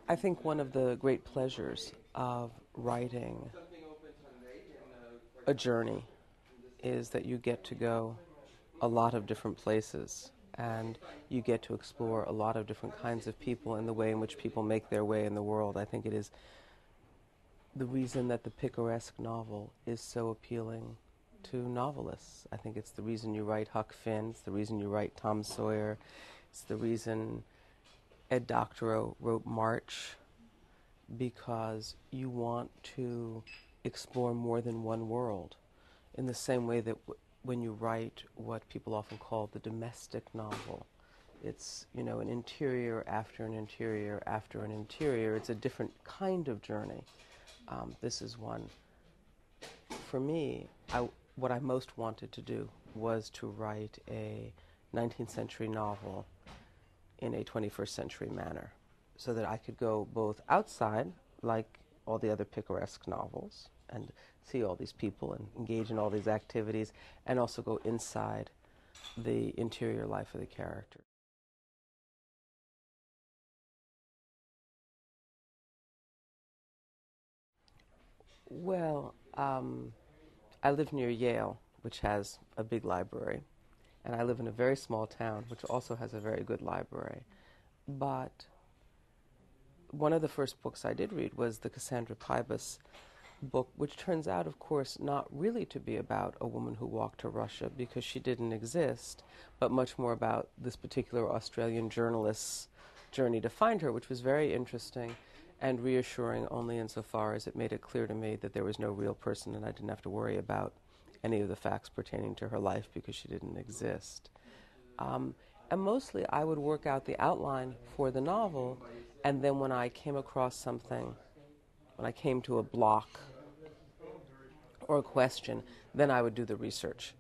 I think one of the great pleasures of writing a journey is that you get to go a lot of different places and you get to explore a lot of different kinds of people and the way in which people make their way in the world. I think it is the reason that the picaresque novel is so appealing to novelists. I think it's the reason you write Huck Finn, it's the reason you write Tom Sawyer, it's the reason Ed Doctorow wrote March, because you want to explore more than one world. In the same way that when you write what people often call the domestic novel, it's, you know, an interior after an interior after an interior. It's a different kind of journey. This is one. For me, what I most wanted to do was to write a 19th century novel in a 21st century manner, so that I could go both outside, like all the other picaresque novels, and see all these people and engage in all these activities, and also go inside the interior life of the character. Well, I live near Yale, which has a big library, and I live in a very small town, which also has a very good library. But one of the first books I did read was the Cassandra Pybus book, which turns out, of course, not really to be about a woman who walked to Russia because she didn't exist, but much more about this particular Australian journalist's journey to find her, which was very interesting and reassuring only insofar as it made it clear to me that there was no real person and I didn't have to worry about any of the facts pertaining to her life because she didn't exist. And mostly I would work out the outline for the novel, and then when I came across something, when I came to a block or a question, then I would do the research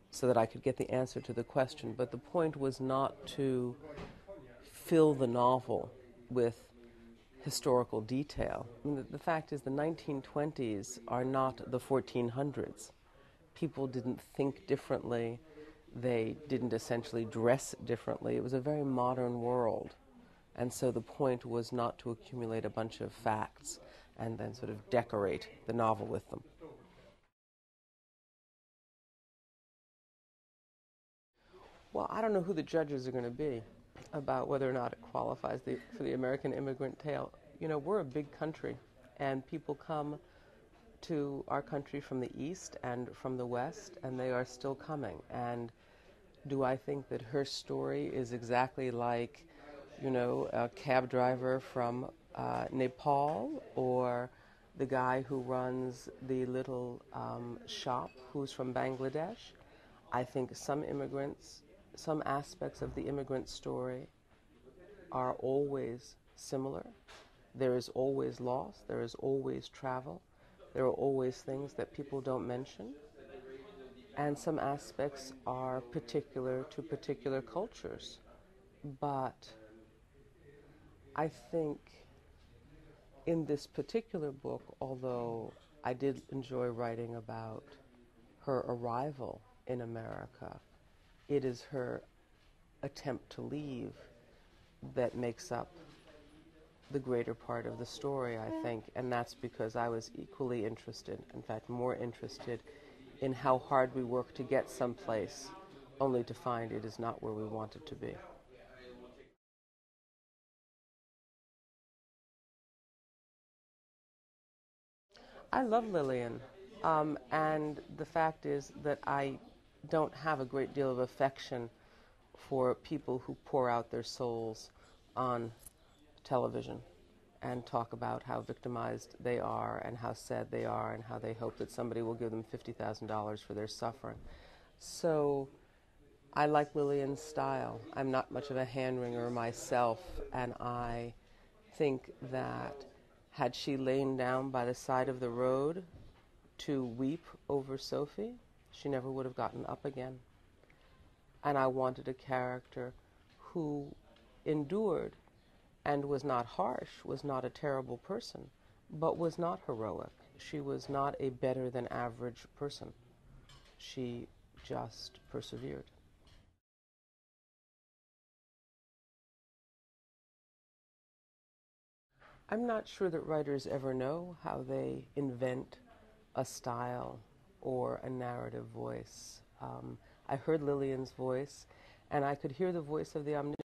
so that I could get the answer to the question. But the point was not to fill the novel with historical detail. I mean, the fact is the 1920s are not the 1400s. People didn't think differently. They didn't essentially dress differently. It was a very modern world. And so the point was not to accumulate a bunch of facts and then sort of decorate the novel with them. Well, I don't know who the judges are going to be about whether or not it qualifies for the American immigrant tale. You know, we're a big country, and people come to our country from the East and from the West, and they are still coming. And do I think that her story is exactly like, you know, a cab driver from Nepal, or the guy who runs the little shop who's from Bangladesh? I think some immigrants, some aspects of the immigrant story are always similar. There is always loss, there is always travel, there are always things that people don't mention, and some aspects are particular to particular cultures. But I think in this particular book, although I did enjoy writing about her arrival in America, it is her attempt to leave that makes up the greater part of the story, I think, and that's because I was equally interested, in fact, more interested in how hard we work to get someplace, only to find it is not where we want it to be. I love Lillian, and the fact is that I don't have a great deal of affection for people who pour out their souls on television and talk about how victimized they are and how sad they are and how they hope that somebody will give them $50,000 for their suffering. So I like Lillian's style. I'm not much of a hand-wringer myself, and I think that had she lain down by the side of the road to weep over Sophie, she never would have gotten up again. And I wanted a character who endured and was not harsh, was not a terrible person, but was not heroic. She was not a better than average person. She just persevered. I'm not sure that writers ever know how they invent a style or a narrative voice. I heard Lillian's voice, and I could hear the voice of the omniscient